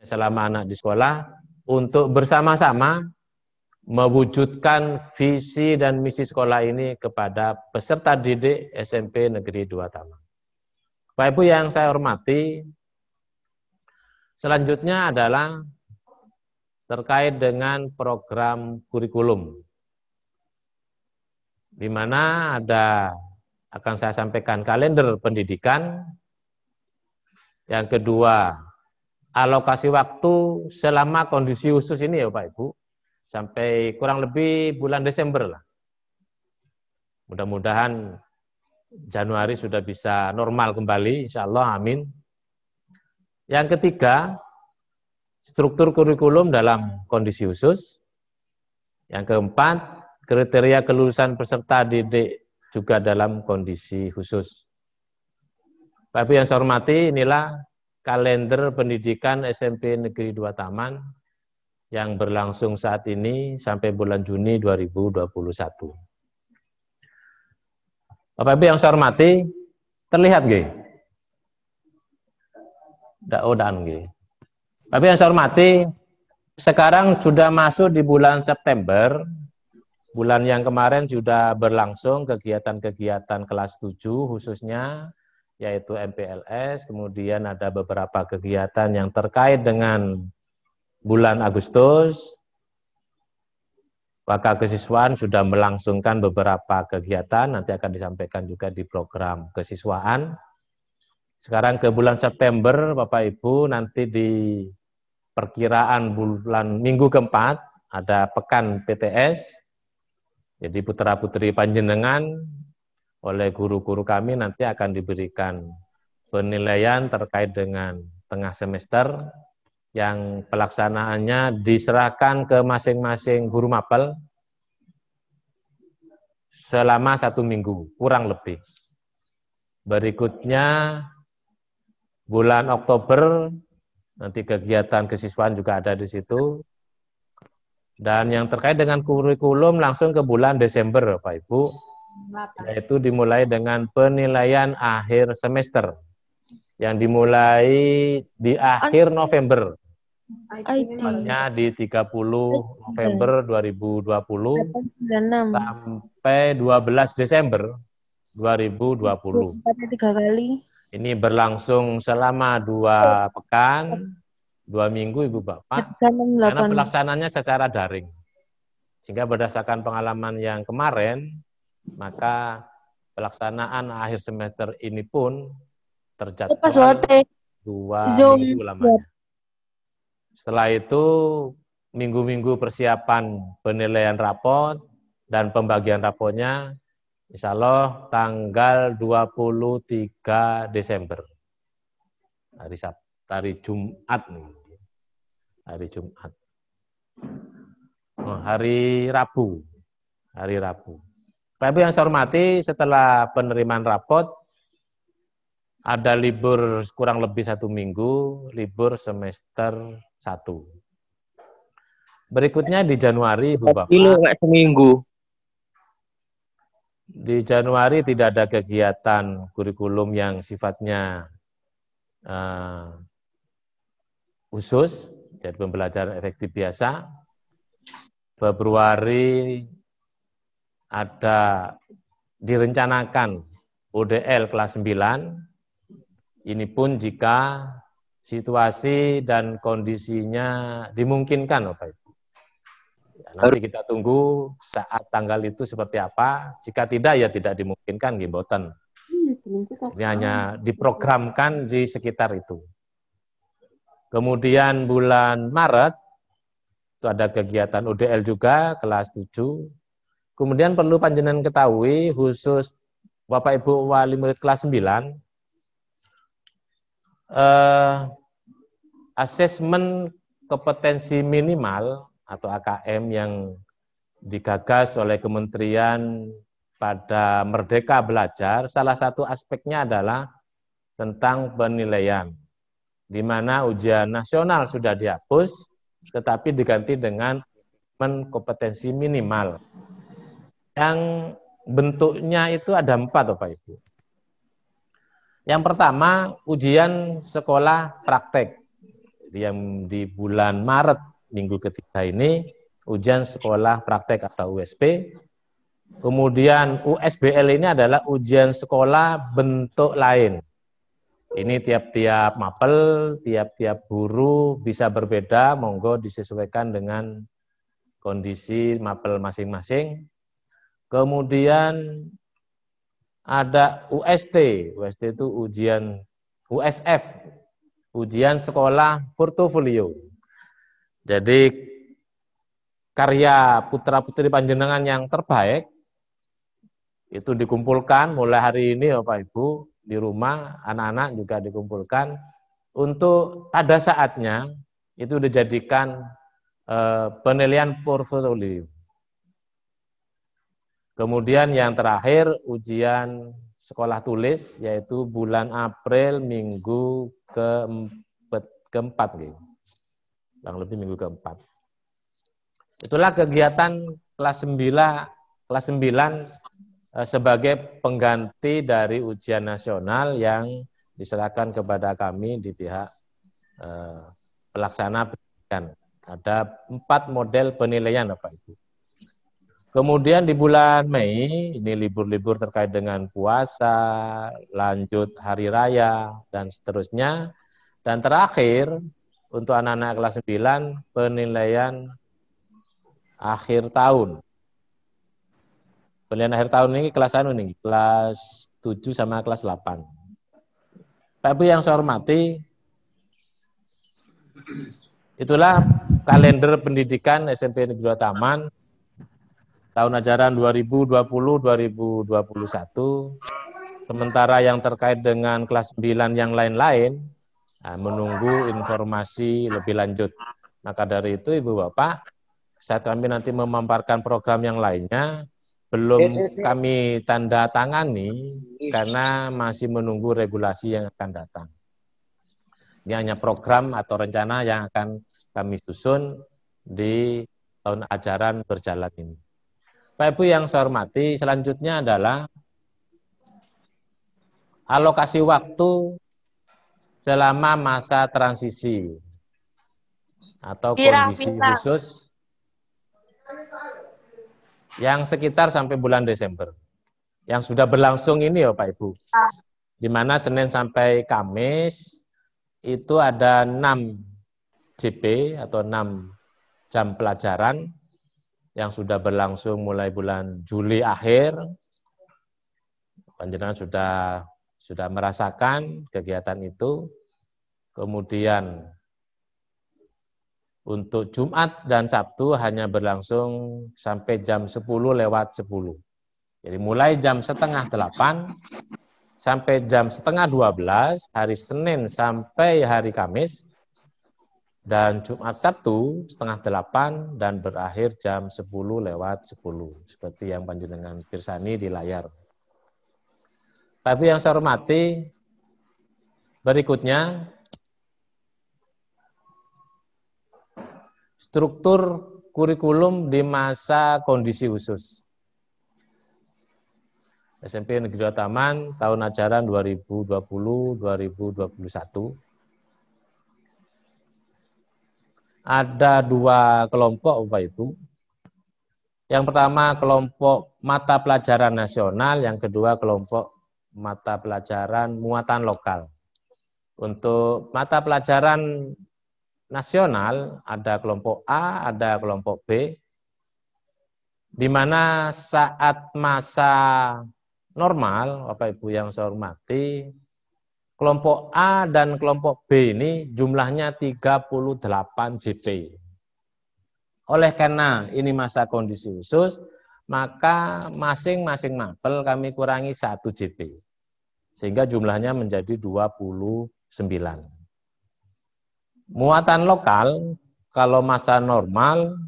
selama anak di sekolah untuk bersama-sama mewujudkan visi dan misi sekolah ini kepada peserta didik SMP Negeri 2 Taman. Bapak Ibu yang saya hormati, selanjutnya adalah terkait dengan program kurikulum, di mana akan saya sampaikan kalender pendidikan. Yang kedua, alokasi waktu selama kondisi khusus ini ya Pak Ibu, sampai kurang lebih bulan Desember lah. Mudah-mudahan Januari sudah bisa normal kembali, insya Allah, amin. Yang ketiga, struktur kurikulum dalam kondisi khusus. Yang keempat, kriteria kelulusan peserta didik juga dalam kondisi khusus. Bapak Ibu yang saya hormati, inilah kalender pendidikan SMP Negeri 2 Taman yang berlangsung saat ini sampai bulan Juni 2021. Bapak Ibu yang saya hormati, terlihat nggih? Bapak Ibu yang saya hormati, sekarang sudah masuk di bulan September. Bulan yang kemarin sudah berlangsung kegiatan-kegiatan kelas 7 khususnya, yaitu MPLS, kemudian ada beberapa kegiatan yang terkait dengan bulan Agustus. Wakil kesiswaan sudah melangsungkan beberapa kegiatan, nanti akan disampaikan juga di program kesiswaan. Sekarang ke bulan September, Bapak Ibu, nanti di perkiraan bulan minggu keempat, ada pekan PTS, jadi putra-putri panjenengan oleh guru-guru kami nanti akan diberikan penilaian terkait dengan tengah semester yang pelaksanaannya diserahkan ke masing-masing guru mapel selama 1 minggu, kurang lebih. Berikutnya bulan Oktober, nanti kegiatan kesiswaan juga ada di situ. Dan yang terkait dengan kurikulum langsung ke bulan Desember, Pak Ibu, yaitu dimulai dengan penilaian akhir semester yang dimulai di akhir November, tepatnya di 30 November 2020 sampai 12 Desember 2020. Ini berlangsung selama 2 pekan, 2 minggu Ibu Bapak, karena pelaksananya secara daring. Sehingga berdasarkan pengalaman yang kemarin, maka pelaksanaan akhir semester ini pun terjadwal 2 minggu lamanya. Setelah itu, minggu-minggu persiapan penilaian rapot dan pembagian rapotnya, insya Allah tanggal 23 Desember, hari Sabtu, hari Jumat nih. Hari Jumat. Hari Rabu. Hari Rabu. Bapak Ibu yang saya hormati, setelah penerimaan rapot, ada libur kurang lebih 1 minggu, libur semester 1. Berikutnya di Januari, Ibu Bapak. Seminggu. Di Januari tidak ada kegiatan kurikulum yang sifatnya khusus, jadi pembelajaran efektif biasa. Februari ada direncanakan ODL kelas 9. Ini pun jika situasi dan kondisinya dimungkinkan, Bapak Ibu. Ya, nanti kita tunggu saat tanggal itu seperti apa. Jika tidak, ya tidak dimungkinkan, gimboten. Ini hanya diprogramkan di sekitar itu. Kemudian bulan Maret, itu ada kegiatan ODL juga, kelas 7. Kemudian perlu panjenengan ketahui, khusus Bapak Ibu wali murid kelas 9, asesmen kompetensi minimal atau AKM yang digagas oleh Kementerian pada Merdeka Belajar, salah satu aspeknya adalah tentang penilaian, di mana ujian nasional sudah dihapus, tetapi diganti dengan kompetensi minimal. Yang bentuknya itu ada 4, Bapak Ibu. Yang pertama, ujian sekolah praktek. Jadi yang di bulan Maret minggu ketiga ini ujian sekolah praktek atau USP. Kemudian USBL ini adalah ujian sekolah bentuk lain. Ini tiap-tiap mapel, tiap-tiap guru bisa berbeda, monggo disesuaikan dengan kondisi mapel masing-masing. Kemudian ada UST, UST itu ujian USF, ujian sekolah portofolio. Jadi karya putra-putri panjenengan yang terbaik itu dikumpulkan mulai hari ini Bapak Ibu di rumah, anak-anak juga dikumpulkan untuk pada saatnya itu dijadikan penilaian portofolio. Kemudian yang terakhir ujian sekolah tulis yaitu bulan April minggu keempat, kurang lebih minggu keempat. Itulah kegiatan kelas 9 sebagai pengganti dari ujian nasional yang diserahkan kepada kami di pihak pelaksana pendidikan. Ada 4 model penilaian Bapak Ibu. Kemudian di bulan Mei, ini libur-libur terkait dengan puasa, lanjut hari raya, dan seterusnya. Dan terakhir, untuk anak-anak kelas 9, penilaian akhir tahun. Penilaian akhir tahun ini kelas 1 nih, kelas 7 sama kelas 8. Pak Ibu yang saya hormati, itulah kalender pendidikan SMP Negeri 2 Taman tahun ajaran 2020-2021. Sementara yang terkait dengan kelas 9 yang lain-lain menunggu informasi lebih lanjut. Maka dari itu Ibu Bapak, saat kami nanti memamparkan program yang lainnya, belum kami tanda tangani karena masih menunggu regulasi yang akan datang. Ini hanya program atau rencana yang akan kami susun di tahun ajaran berjalan ini. Pak Ibu yang saya hormati, selanjutnya adalah alokasi waktu selama masa transisi atau kondisi khusus yang sekitar sampai bulan Desember. Yang sudah berlangsung ini ya Pak Ibu. Di mana Senin sampai Kamis itu ada 6 JP atau 6 jam pelajaran yang sudah berlangsung mulai bulan Juli akhir. Panjenengan sudah merasakan kegiatan itu. Kemudian untuk Jumat dan Sabtu hanya berlangsung sampai jam 10:10. Jadi mulai jam setengah 8 sampai jam setengah 12 hari Senin sampai hari Kamis, dan Jumat Sabtu setengah 8 dan berakhir jam 10:10 seperti yang panjenengan pirsani di layar. Tapi yang saya hormati, berikutnya struktur kurikulum di masa kondisi khusus. SMP Negeri 2 Taman tahun ajaran 2020-2021. Ada 2 kelompok Bapak Ibu. Yang pertama kelompok mata pelajaran nasional, yang kedua kelompok mata pelajaran muatan lokal. Untuk mata pelajaran nasional ada kelompok A, ada kelompok B, di mana saat masa normal, Bapak Ibu yang saya hormati, kelompok A dan kelompok B ini jumlahnya 38 JP. Oleh karena ini masa kondisi khusus, maka masing-masing mapel kami kurangi 1 JP. Sehingga jumlahnya menjadi 29. Muatan lokal, kalau masa normal,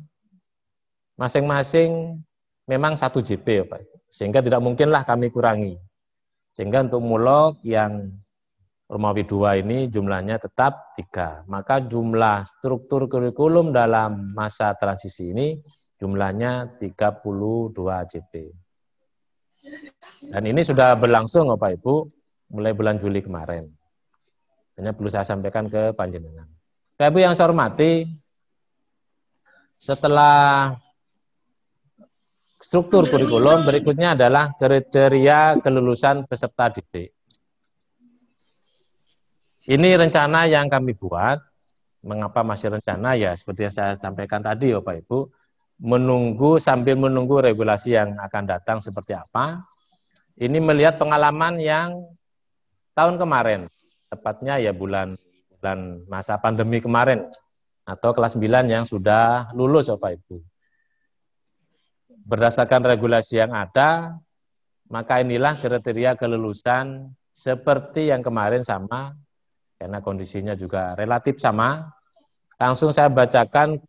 masing-masing memang 1 JP, Pak. Sehingga tidak mungkinlah kami kurangi. Sehingga untuk mulok yang Romawi 2 ini jumlahnya tetap 3. Maka jumlah struktur kurikulum dalam masa transisi ini jumlahnya 32 JP. Dan ini sudah berlangsung Bapak Ibu mulai bulan Juli kemarin. Hanya perlu saya sampaikan ke panjenengan. Bapak Ibu yang saya hormati, setelah struktur kurikulum, berikutnya adalah kriteria kelulusan peserta didik. Ini rencana yang kami buat. Mengapa masih rencana? Ya seperti yang saya sampaikan tadi Bapak Ibu, sambil menunggu regulasi yang akan datang seperti apa. Ini melihat pengalaman yang tahun kemarin, tepatnya ya bulan masa pandemi kemarin, atau kelas 9 yang sudah lulus Bapak Ibu. Berdasarkan regulasi yang ada, maka inilah kriteria kelulusan seperti yang kemarin sama, karena kondisinya juga relatif sama. Langsung saya bacakan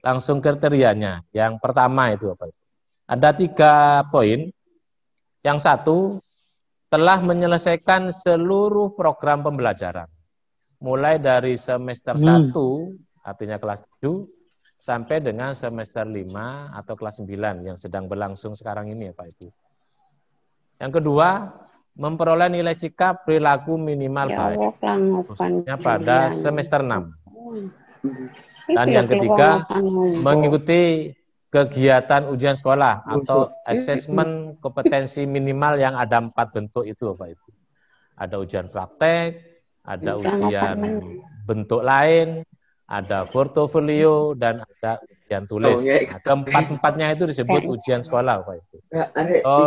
langsung kriterianya. Yang pertama itu Bapak Ibu. Ada 3 poin. Yang satu, telah menyelesaikan seluruh program pembelajaran. Mulai dari semester 1, artinya kelas 7, sampai dengan semester 5 atau kelas 9 yang sedang berlangsung sekarang ini ya Pak Ibu. Yang kedua, memperoleh nilai sikap perilaku minimal baik, khususnya pada semester 6. Dan yang ketiga, mengikuti kegiatan ujian sekolah atau asesmen kompetensi minimal yang ada 4 bentuk itu Bapak Ibu. Ada ujian praktek, ada ujian bentuk lain, ada portofolio, dan ada ujian tulis. Nah, keempat-empatnya itu disebut ujian sekolah Bapak Ibu. Atau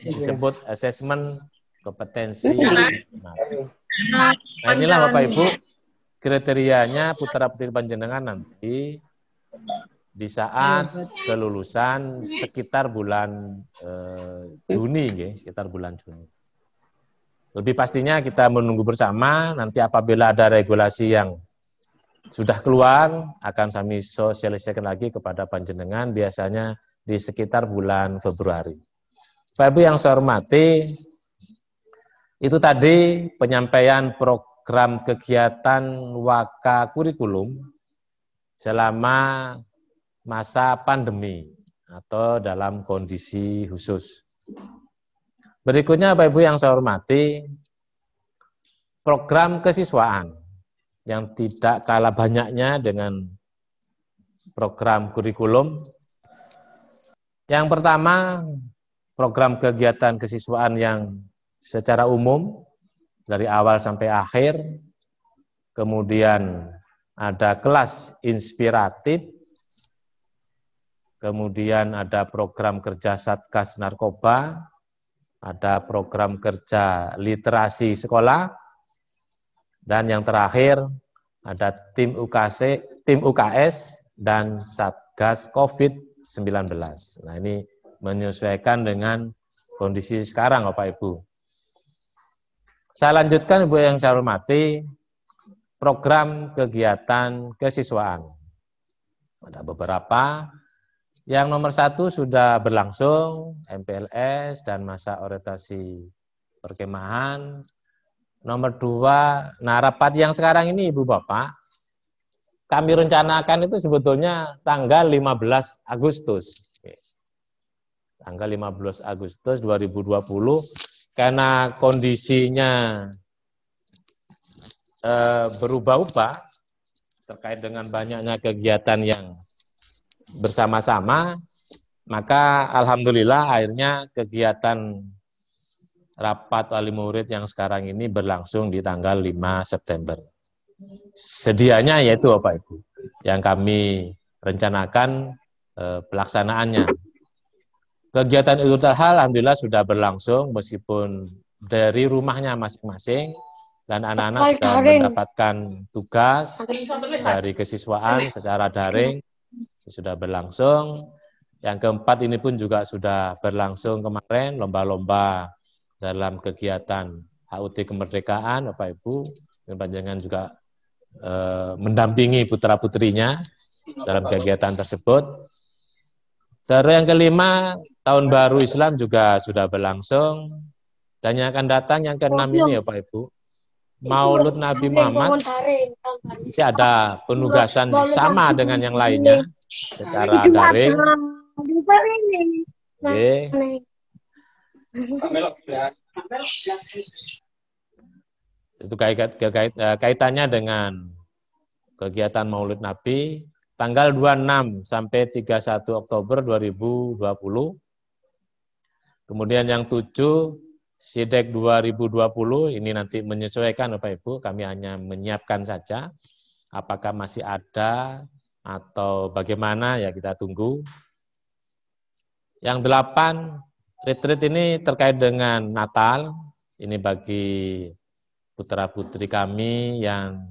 disebut asesmen kompetensi minimal. Nah inilah Bapak Ibu kriterianya putra-putri panjenengan nanti di saat kelulusan sekitar bulan Juni, sekitar bulan Juni. Lebih pastinya kita menunggu bersama, nanti apabila ada regulasi yang sudah keluar, akan kami sosialisasikan lagi kepada panjenengan, biasanya di sekitar bulan Februari. Bapak Ibu yang saya hormati, itu tadi penyampaian program kegiatan Waka Kurikulum selama masa pandemi atau dalam kondisi khusus. Berikutnya Bapak Ibu yang saya hormati, program kesiswaan yang tidak kalah banyaknya dengan program kurikulum. Yang pertama, program kegiatan kesiswaan yang secara umum dari awal sampai akhir, kemudian ada kelas inspiratif, kemudian ada program kerja Satgas Narkoba, ada program kerja literasi sekolah, dan yang terakhir ada tim UKS dan Satgas COVID-19. Nah ini menyesuaikan dengan kondisi sekarang Bapak Ibu. Saya lanjutkan Ibu yang saya hormati, program kegiatan kesiswaan. Ada beberapa. Yang nomor 1 sudah berlangsung, MPLS dan masa orientasi perkemahan. Nomor 2, nah rapat yang sekarang ini Ibu Bapak, kami rencanakan itu sebetulnya tanggal 15 Agustus. Tanggal 15 Agustus 2020, karena kondisinya berubah-ubah terkait dengan banyaknya kegiatan yang bersama-sama, maka alhamdulillah akhirnya kegiatan rapat wali murid yang sekarang ini berlangsung di tanggal 5 September. Sedianya yaitu Bapak Ibu yang kami rencanakan pelaksanaannya. Kegiatan Idul Adha alhamdulillah sudah berlangsung meskipun dari rumahnya masing-masing, dan anak-anak sudah mendapatkan tugas dari kesiswaan secara daring, sudah berlangsung. Yang keempat ini pun juga sudah berlangsung kemarin, lomba-lomba dalam kegiatan HUT kemerdekaan Bapak Ibu, dan panjenengan juga mendampingi putra-putrinya dalam kegiatan tersebut. Terus yang kelima, tahun baru Islam juga sudah berlangsung, dan yang akan datang yang keenam ini ya Pak Ibu, Maulud Nabi Muhammad, ini ada penugasan sama dengan yang lainnya secara daring. Itu kaitannya dengan kegiatan Maulid Nabi tanggal 26 sampai 31 Oktober 2020. Kemudian yang 7 SIDEK 2020 ini nanti menyesuaikan Bapak Ibu, kami hanya menyiapkan saja. Apakah masih ada atau bagaimana ya kita tunggu. Yang 8 retreat ini terkait dengan Natal. Ini bagi putra-putri kami yang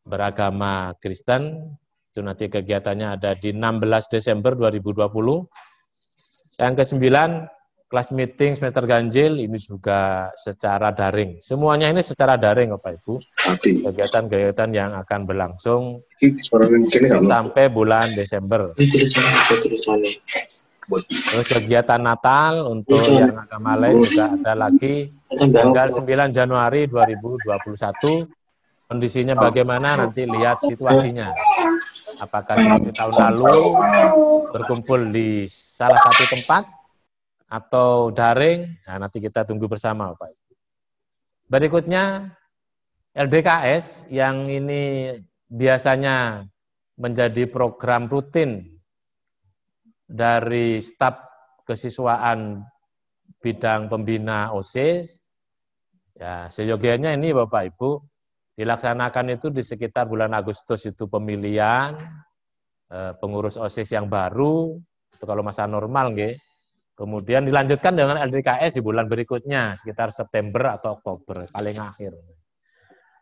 beragama Kristen. Itu nanti kegiatannya ada di 16 Desember 2020. Yang ke-9, kelas meeting semester ganjil ini juga secara daring. Semuanya ini secara daring Bapak Ibu. Kegiatan-kegiatan yang akan berlangsung sampai bulan Desember. Terus kegiatan Natal untuk yang agama lain juga ada lagi tanggal 9 Januari 2021. Kondisinya bagaimana nanti lihat situasinya. Apakah seperti tahun lalu berkumpul di salah satu tempat atau daring? Nah, nanti kita tunggu bersama Bapak Ibu. Berikutnya LDKS yang ini biasanya menjadi program rutin dari staf kesiswaan bidang pembina OSIS. Ya, seyogianya ini Bapak Ibu dilaksanakan itu di sekitar bulan Agustus itu pemilihan pengurus OSIS yang baru, itu kalau masa normal nggih. Kemudian dilanjutkan dengan LDKS di bulan berikutnya sekitar September atau Oktober paling akhir.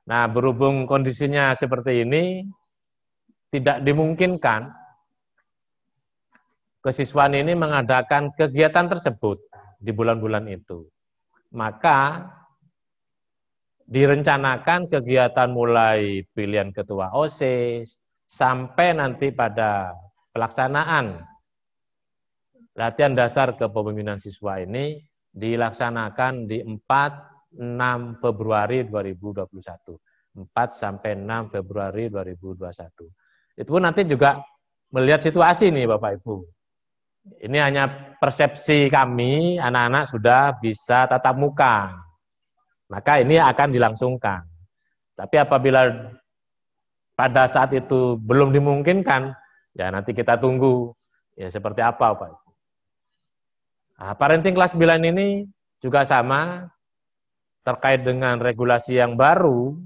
Nah, berhubung kondisinya seperti ini tidak dimungkinkan kesiswaan ini mengadakan kegiatan tersebut di bulan-bulan itu. Maka direncanakan kegiatan mulai pilihan ketua OSIS sampai nanti pada pelaksanaan latihan dasar kepemimpinan siswa ini dilaksanakan di 4-6 Februari 2021. 4 sampai 6 Februari 2021. Itu pun nanti juga melihat situasi nih Bapak Ibu. Ini hanya persepsi kami, anak-anak sudah bisa tatap muka. Maka ini akan dilangsungkan. Tapi apabila pada saat itu belum dimungkinkan, ya nanti kita tunggu ya seperti apa Pak. Nah, parenting kelas 9 ini juga sama terkait dengan regulasi yang baru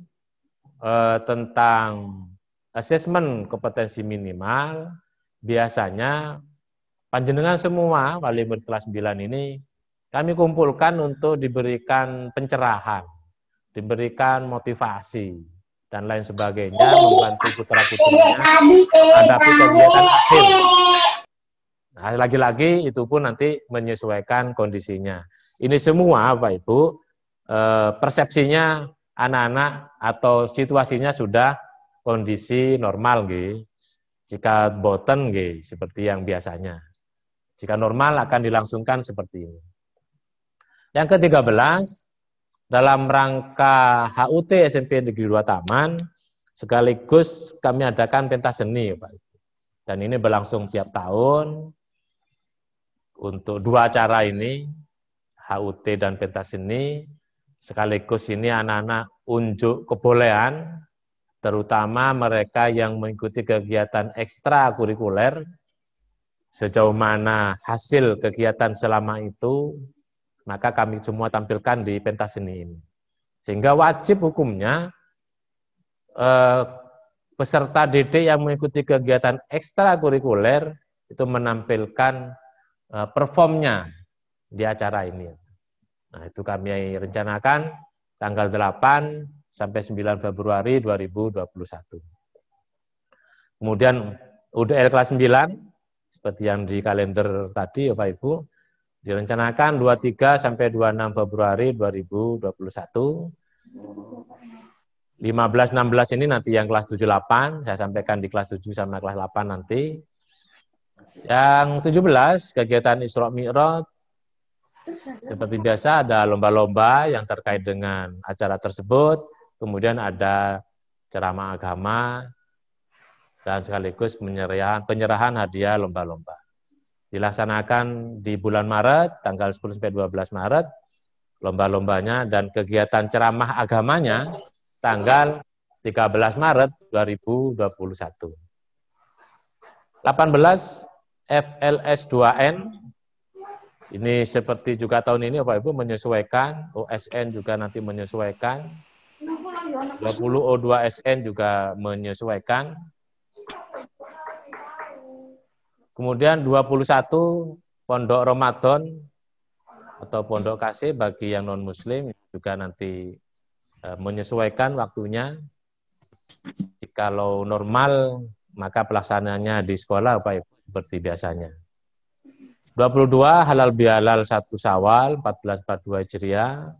tentang asesmen kompetensi minimal. Biasanya panjenengan semua wali murid kelas 9 ini kami kumpulkan untuk diberikan pencerahan, diberikan motivasi, dan lain sebagainya, membantu putra-putrinya menghadapi kegiatan akhir. Nah, lagi-lagi itu pun nanti menyesuaikan kondisinya. Ini semua Bapak Ibu, persepsinya anak-anak atau situasinya sudah kondisi normal, gitu. Jika boten, gitu, seperti yang biasanya. Jika normal akan dilangsungkan seperti ini. Yang ke-13, dalam rangka HUT SMP Negeri 2 Taman, sekaligus kami adakan pentas seni, Pak. Dan ini berlangsung tiap tahun. Untuk 2 acara ini, HUT dan pentas seni, sekaligus ini anak-anak unjuk kebolehan, terutama mereka yang mengikuti kegiatan ekstrakurikuler, sejauh mana hasil kegiatan selama itu, maka kami semua tampilkan di pentas seni ini. Sehingga wajib hukumnya peserta didik yang mengikuti kegiatan ekstrakurikuler itu menampilkan performnya di acara ini. Nah, itu kami rencanakan tanggal 8 sampai 9 Februari 2021. Kemudian UDL kelas 9 seperti yang di kalender tadi Bapak Ibu, direncanakan 23 sampai 26 Februari 2021. 15-16 ini nanti yang kelas 7-8, saya sampaikan di kelas 7 sama kelas 8 nanti. Yang 17, kegiatan Isra Mi'raj. Seperti biasa ada lomba-lomba yang terkait dengan acara tersebut, kemudian ada ceramah agama, dan sekaligus penyerahan hadiah lomba-lomba. Dilaksanakan di bulan Maret, tanggal 10 sampai 12 Maret, lomba-lombanya dan kegiatan ceramah agamanya tanggal 13 Maret 2021. 18 FLS2N, ini seperti juga tahun ini Bapak Ibu menyesuaikan, OSN juga nanti menyesuaikan, 20 O2SN juga menyesuaikan. Kemudian 21 Pondok Ramadan atau Pondok Kasih bagi yang non-muslim juga nanti menyesuaikan waktunya. Jikalau normal maka pelaksananya di sekolah Bapak Ibu seperti biasanya. 22 halal bihalal 1 Syawal 1442 Hijriah.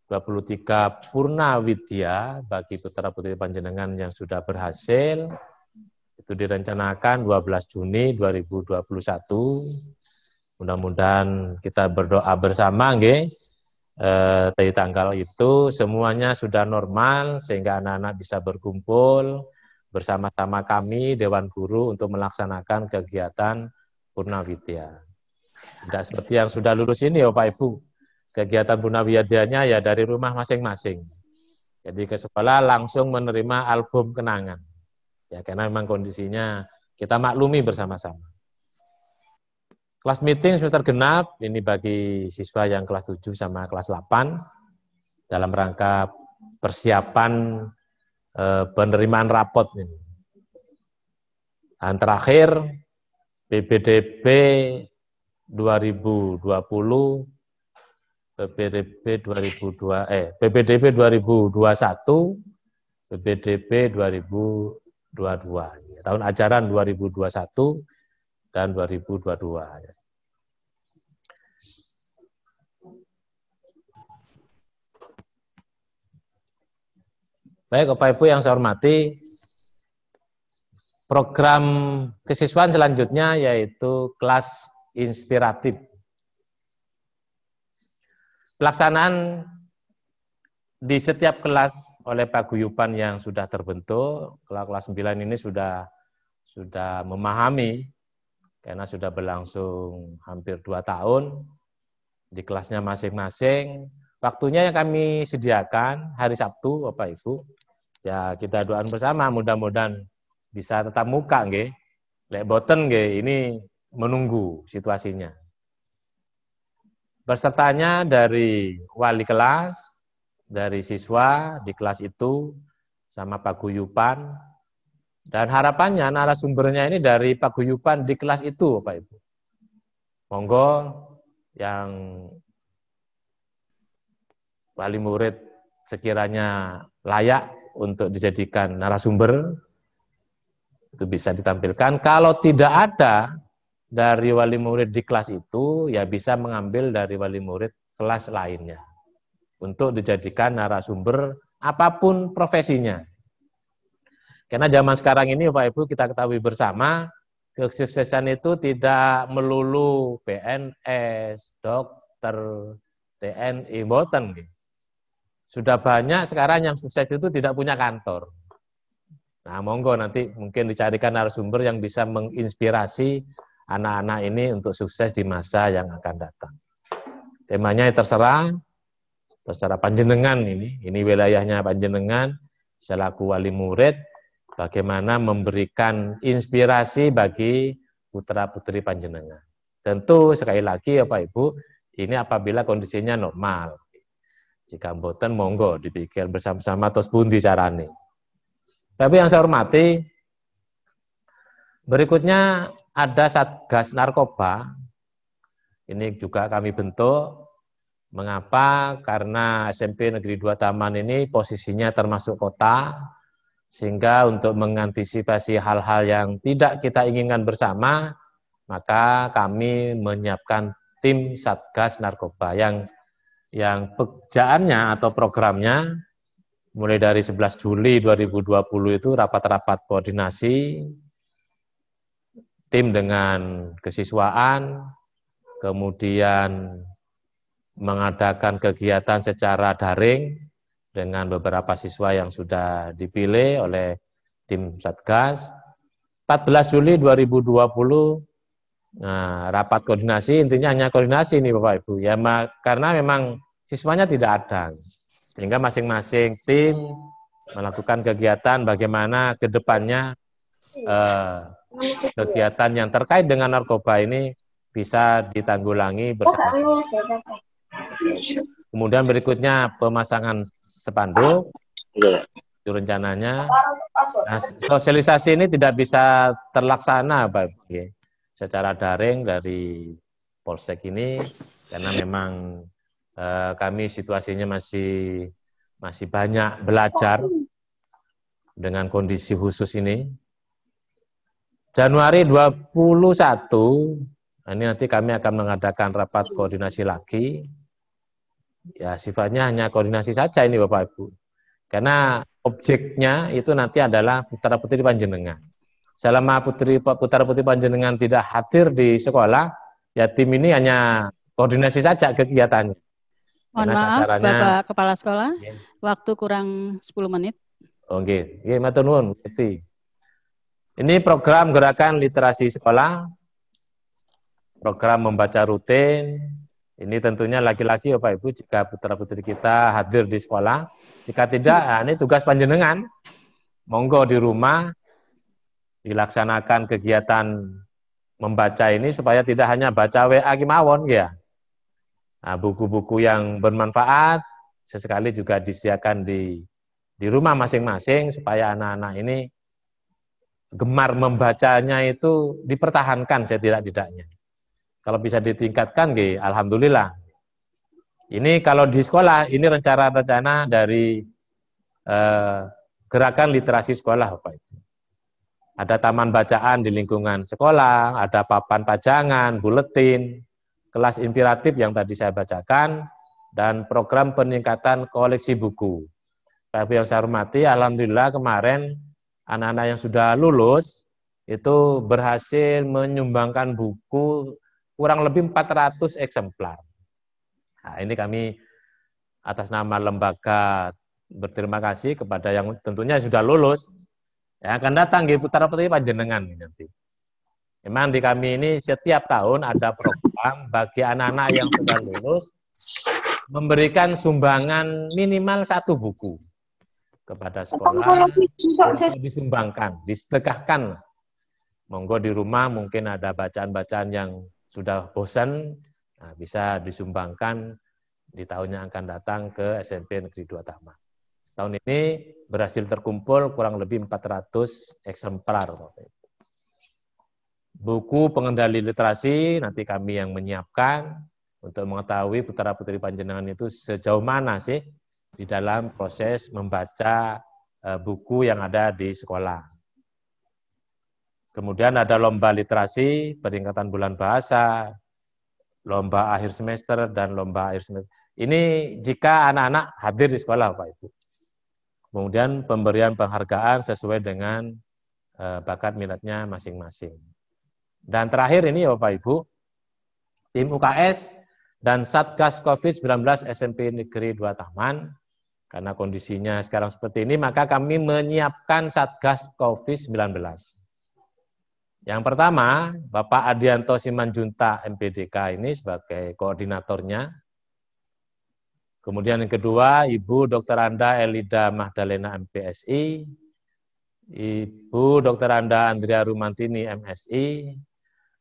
23 Purna Widya bagi putra-putri panjenengan yang sudah berhasil. Itu direncanakan 12 Juni 2021. Mudah-mudahan kita berdoa bersama nggih. Dari tanggal itu semuanya sudah normal sehingga anak-anak bisa berkumpul bersama-sama kami Dewan Guru untuk melaksanakan kegiatan Purna Widya. Tidak seperti yang sudah lulus ini ya Pak Ibu. Kegiatan Purna Widyanya ya dari rumah masing-masing. Jadi ke sekolah langsung menerima album kenangan. Ya karena memang kondisinya kita maklumi bersama-sama. Kelas meeting semester genap, ini bagi siswa yang kelas 7 sama kelas 8, dalam rangka persiapan penerimaan rapot ini. Dan terakhir, PPDB 2020, PPDB 2021, PPDB 2022. Tahun ajaran 2021 dan 2022. Baik, Bapak Ibu yang saya hormati, program kesiswaan selanjutnya yaitu kelas inspiratif. Pelaksanaan di setiap kelas oleh paguyuban yang sudah terbentuk, kelas 9 ini sudah memahami, karena sudah berlangsung hampir 2 tahun, di kelasnya masing-masing. Waktunya yang kami sediakan hari Sabtu, Bapak Ibu, ya kita doakan bersama, mudah-mudahan bisa tetap muka, nggih. Lek boten nggih, ini menunggu situasinya. Pesertanya dari wali kelas, dari siswa di kelas itu, sama paguyuban, dan harapannya narasumbernya ini dari paguyuban di kelas itu, Bapak Ibu. Monggo yang wali murid sekiranya layak untuk dijadikan narasumber, itu bisa ditampilkan. Kalau tidak ada dari wali murid di kelas itu, ya bisa mengambil dari wali murid kelas lainnya untuk dijadikan narasumber apapun profesinya. Karena zaman sekarang ini Bapak Ibu kita ketahui bersama, kesuksesan itu tidak melulu PNS, dokter, TNI, mboten. Sudah banyak sekarang yang sukses itu tidak punya kantor. Nah, monggo nanti mungkin dicarikan narasumber yang bisa menginspirasi anak-anak ini untuk sukses di masa yang akan datang. Temanya terserah panjenengan ini wilayahnya panjenengan selaku wali murid, bagaimana memberikan inspirasi bagi putra-putri panjenengan. Tentu sekali lagi ya Pak Ibu, ini apabila kondisinya normal. Jika mboten monggo dipikir bersama-sama terus pundi carane. Tapi yang saya hormati, berikutnya ada Satgas Narkoba. Ini juga kami bentuk. Mengapa? Karena SMP Negeri 2 Taman ini posisinya termasuk kota, sehingga untuk mengantisipasi hal-hal yang tidak kita inginkan bersama, maka kami menyiapkan tim Satgas Narkoba yang pekerjaannya atau programnya mulai dari 11 Juli 2020 itu rapat-rapat koordinasi tim dengan kesiswaan, kemudian mengadakan kegiatan secara daring dengan beberapa siswa yang sudah dipilih oleh tim Satgas. 14 Juli 2020 rapat koordinasi, intinya hanya koordinasi nih Bapak Ibu ya, karena memang siswanya tidak ada, sehingga masing-masing tim melakukan kegiatan bagaimana ke depannya kegiatan yang terkait dengan narkoba ini bisa ditanggulangi bersama-sama. Kemudian berikutnya pemasangan spanduk, itu rencananya. Nah, sosialisasi ini tidak bisa terlaksana secara daring dari Polsek ini karena memang kami situasinya masih banyak belajar dengan kondisi khusus ini. Januari 21, ini nanti kami akan mengadakan rapat koordinasi lagi. Ya, sifatnya hanya koordinasi saja ini Bapak Ibu. Karena objeknya itu nanti adalah putra-putri panjenengan. Selama putra-putri panjenengan tidak hadir di sekolah, ya tim ini hanya koordinasi saja kegiatannya. Mohon maaf, Bapak Kepala Sekolah, waktu kurang 10 menit. Oke, matur nuwun. Ini program gerakan literasi sekolah, program membaca rutin. Ini tentunya laki-laki Bapak Ibu jika putra-putri kita hadir di sekolah. Jika tidak, ini tugas panjenengan. Monggo di rumah dilaksanakan kegiatan membaca ini supaya tidak hanya baca WA kemawon ya. Nah, buku-buku yang bermanfaat sesekali juga disediakan di rumah masing-masing supaya anak-anak ini gemar membacanya itu dipertahankan setidak-tidaknya. Kalau bisa ditingkatkan, alhamdulillah. Ini kalau di sekolah, ini rencana-rencana dari gerakan literasi sekolah, Bapak Ibu. Ada taman bacaan di lingkungan sekolah, ada papan pajangan, buletin, kelas inspiratif yang tadi saya bacakan, dan program peningkatan koleksi buku. Bapak Ibu yang saya hormati, alhamdulillah kemarin anak-anak yang sudah lulus itu berhasil menyumbangkan buku kurang lebih 400 eksemplar. Nah, ini kami atas nama lembaga berterima kasih kepada yang tentunya sudah lulus. Ya, akan datang putra-putri panjenengan nanti. Memang di kami ini setiap tahun ada program bagi anak-anak yang sudah lulus memberikan sumbangan minimal 1 buku kepada sekolah untuk disumbangkan, disedekahkan. Monggo di rumah mungkin ada bacaan-bacaan yang sudah bosan, nah, bisa disumbangkan di tahun yang akan datang ke SMP Negeri 2 Taman. Tahun ini berhasil terkumpul kurang lebih 400 eksemplar. Buku pengendali literasi nanti kami yang menyiapkan untuk mengetahui putra-putri panjenengan itu sejauh mana sih di dalam proses membaca buku yang ada di sekolah. Kemudian ada lomba literasi, peringkatan bulan bahasa, lomba akhir semester, dan lomba akhir semester. Ini jika anak-anak hadir di sekolah, Pak Ibu. Kemudian pemberian penghargaan sesuai dengan bakat minatnya masing-masing. Dan terakhir ini Bapak Ibu, tim UKS dan Satgas COVID-19 SMP Negeri 2 Taman, karena kondisinya sekarang seperti ini, maka kami menyiapkan Satgas COVID-19. Yang pertama, Bapak Adianto Simanjunta MPDK ini sebagai koordinatornya. Kemudian yang kedua, Ibu Dr. Anda Elida Magdalena MPSI, Ibu Dr. Anda Andrea Rumantini MSI,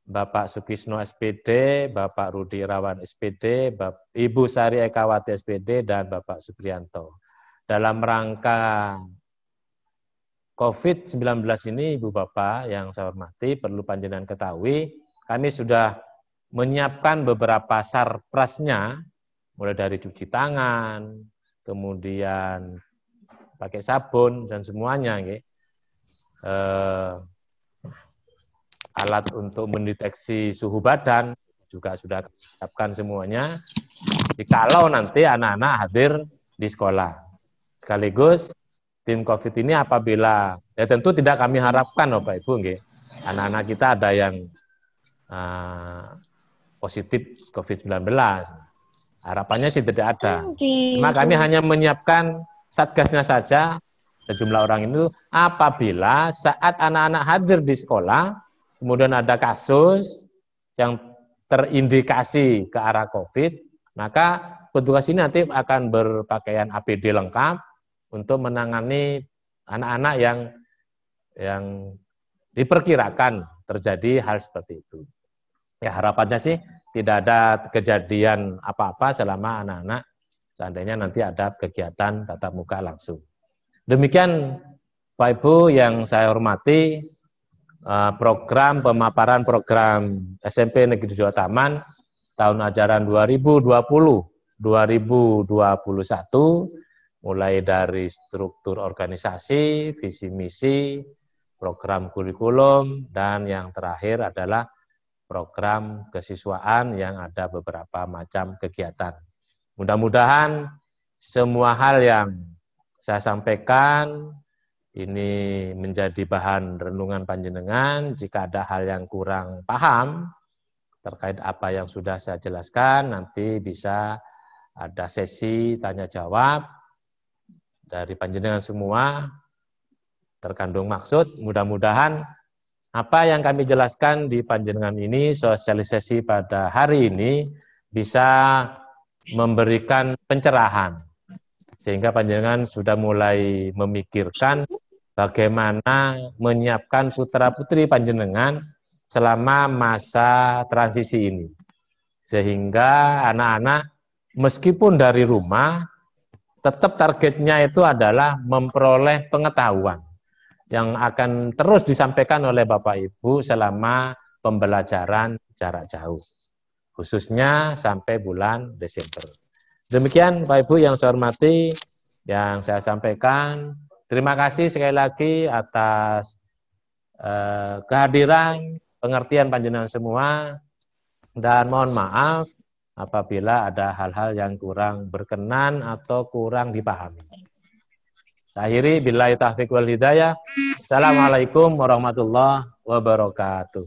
Bapak Sukisno SPD, Bapak Rudi Irawan SPD, Ibu Sari Ekawati SPD, dan Bapak Supriyanto. Dalam rangka COVID-19 ini, Ibu Bapak yang saya hormati, perlu panjenengan ketahui, kami sudah menyiapkan beberapa sarprasnya, mulai dari cuci tangan, kemudian pakai sabun, dan semuanya. Alat untuk mendeteksi suhu badan juga sudah disiapkan semuanya. Jikalau nanti anak-anak hadir di sekolah. Sekaligus tim COVID ini apabila, ya tentu tidak kami harapkan Bapak Ibu, anak-anak kita ada yang positif COVID-19. Harapannya sih tidak ada. Cuma kami hanya menyiapkan satgasnya saja, sejumlah orang itu apabila saat anak-anak hadir di sekolah, kemudian ada kasus yang terindikasi ke arah COVID, maka petugas ini nanti akan berpakaian APD lengkap untuk menangani anak-anak yang diperkirakan terjadi hal seperti itu. Ya, harapannya sih tidak ada kejadian apa-apa selama anak-anak seandainya nanti ada kegiatan tatap muka langsung. Demikian Pak Ibu yang saya hormati, program pemaparan program SMP Negeri 2 Taman tahun ajaran 2020-2021, mulai dari struktur organisasi, visi misi, program kurikulum, dan yang terakhir adalah program kesiswaan yang ada beberapa macam kegiatan. Mudah-mudahan semua hal yang saya sampaikan ini menjadi bahan renungan panjenengan. Jika ada hal yang kurang paham terkait apa yang sudah saya jelaskan, nanti bisa ada sesi tanya jawab dari panjenengan semua terkandung maksud. Mudah-mudahan apa yang kami jelaskan di panjenengan ini, sosialisasi pada hari ini bisa memberikan pencerahan sehingga panjenengan sudah mulai memikirkan bagaimana menyiapkan putra-putri panjenengan selama masa transisi ini. Sehingga anak-anak meskipun dari rumah, tetap targetnya itu adalah memperoleh pengetahuan yang akan terus disampaikan oleh Bapak Ibu selama pembelajaran jarak jauh, khususnya sampai bulan Desember. Demikian Pak Ibu yang saya hormati, yang saya sampaikan. Terima kasih sekali lagi atas kehadiran, pengertian panjenengan semua, dan mohon maaf apabila ada hal-hal yang kurang berkenan atau kurang dipahami. Akhiri billahi taufiq wal hidayah. Assalamualaikum warahmatullahi wabarakatuh.